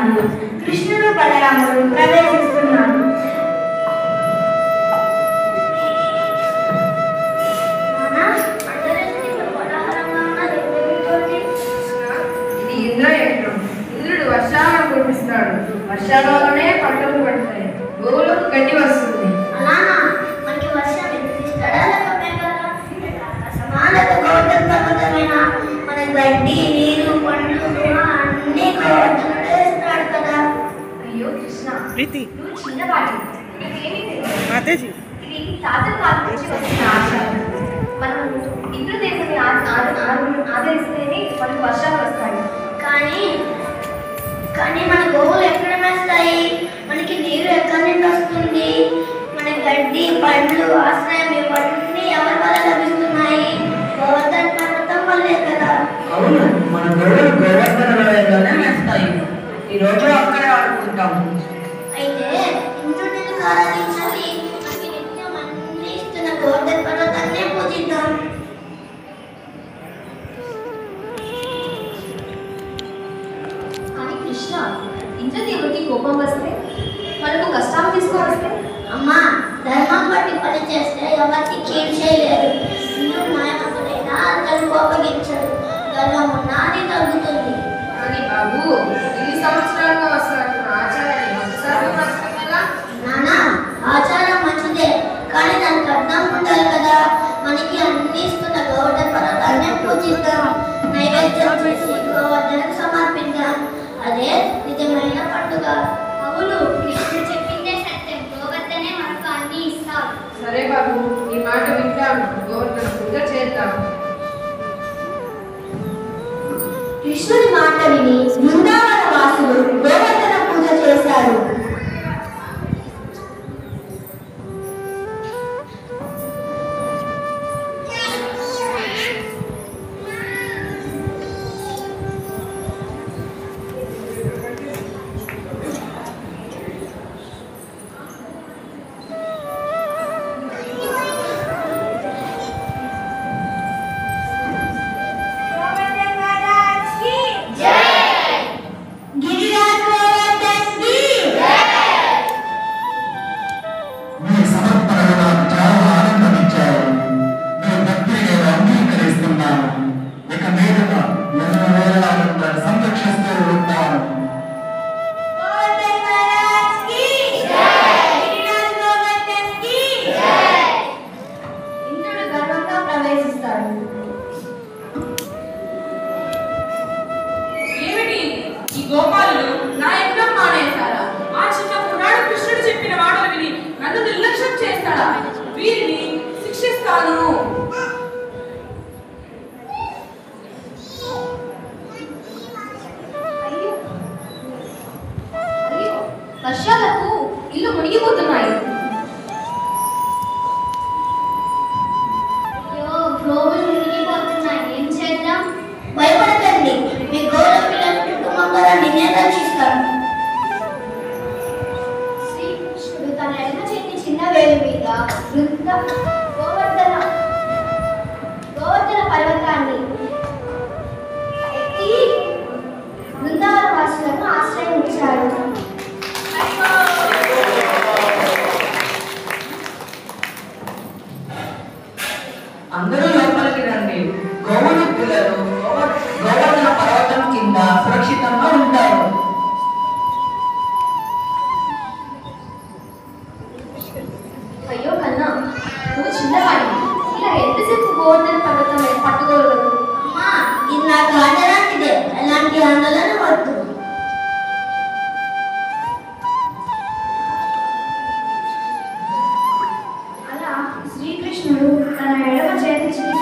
చేస్తున్నారు. కృష్ణుడు బలరాముడు ప్రవేశిస్తున్నారు. ఇది ఇంద్రయజ్ఞం. ఇంద్రుడు వర్షాలను కురిపిస్తాడు. వర్షాల వల్లనే పంటలు పడతాయి, గోవులకు గడ్డి వస్తుంది. అలానా మనకి వర్షం ఇస్తాడా సమానత గోవర్ధన పర్వతమైన మన గడ్డి నీరు పండ్లు అన్ని గోవర్ధనుడే ఇస్తాడు కదా. అయ్యో కృష్ణ, ప్రీతి నువ్వు చిన్నవాడి, నీకేమీ తెలియదు. మాతేజీ ఇది తాతల కాలం నుంచి వచ్చిన ఆచారం. మనం ఇంద్రదేవుని ఆదరిస్తేనే మనకు వర్షాలు వస్తాయి. కానీ మన గోవులు ఎక్కడ మేస్తాయి? మనకి నీరు ఎక్కడి నుండి వస్తుంది? మన గడ్డి పండ్లు ఆశ్రయం ఇవన్నీ ఎవరి వల్ల లభిస్తున్నాయి? గోవర్ధన పర్వతం వల్లే కదా. అవును, మన గొడవలు గోవర్ధన లోయలోనే వేస్తాయి. ఈ రోజు అక్కడే ఆడుకుంటాము. అయితే ఇంద్రుడిని ఆరాధించాలి. మనకి నిత్యం అన్ని ఇస్తున్న గోవర్ధన పర్వతాన్నే పూజిద్దాం. కానీ కృష్ణ, ఇంద్రదేవుడికి కోపం వస్తే, మనకు కష్టాలు తీసుకొస్తే అమ్మా, ధర్మం బట్టి పని చేస్తే ఎవరికి కీడు చేయలేరు. ఇంద్రుడు న్యాయవంతుడైనా అతను కోపగించడు. ధర్మం ఉన్నది తగ్గుతుంది. కానీ బాబు, ఇన్ని సంవత్సరాలుగా వస్తున్న ఆచారాన్ని ఒకసారి మార్చడం ఎలా? నానా, ఆచారం మంచిదే, కానీ దానికి అర్థం ఉండాలి కదా. మనకి అన్ని ఇస్తున్న గోవర్ధన పర్వతాన్ని పూజిద్దాం. నైవేద్యం చేసి గోవర్ధనకు సమర్పిద్దాం. అదే నిజమైన పండుగ. అవును, కృష్ణుడు చెప్పిందే సత్యం. గోవర్ధనే మనకు అన్ని ఇస్తాడు. సరే బాబు, ఈ మాట వింటాను. గోవర్ధన పూజ చేద్దాం. కృష్ణుడి మాట విని బృందావన వాసులు గోవర్ధన పూజ చేశారు. మీ సమర్పణలు నాకు చాలా ఆనందమిచ్చారు. మీ భక్తిని నేను అంగీకరిస్తున్నాను. ఇక మీదట ఎన్నో వేల సంరక్షిస్తూ ఉంటాను. ఇంద్రుడు గర్వంగా ప్రవేశిస్తాడు. ఏమిటి ఈ గోపాలులు నా యజ్ఞం మానేశారా? ఆ చిన్న కుర్రాడు కృష్ణుడు చెప్పిన మాటలు విని నన్ను నిర్లక్ష్యం చేస్తాడా? వీరిని శిక్షిస్తాను. అయ్యో, వర్షాలకు ఇల్లు మునిగిపోతున్నాయి. అయ్యో, గోవులు మునిగిపోతున్నాయి. ఏం చేద్దాం? భయపడకండి, మీ గోవుల పిల్లల కుటుంబం ద్వారా నేనే రక్షిస్తాను. శ్రీకృష్ణుడు తన ఎడమ చేతి చిన్న వేలు మీద గోవర్ధన పర్వతాన్ని ఎత్తి బృందావన వాసులను ఆశ్రయించాడు. అందరూ లోపలికి రండి. గోవులు పిల్లలు గోవర్ధన పర్వతం కింద సురక్షితంగా ఉంటారు. అయ్యో కన్నా, నువ్వు చిన్నవాడి, ఇలా ఎంతసేపు గోవర్ధన పర్వతం పట్టుకోగలవు? అమ్మా, ఇది నాకు ఆడలాంటిదే. ఎలాంటి ఆందోళన వద్దు. అలా శ్రీకృష్ణుడు తన ఎడమ చేతి చిన్న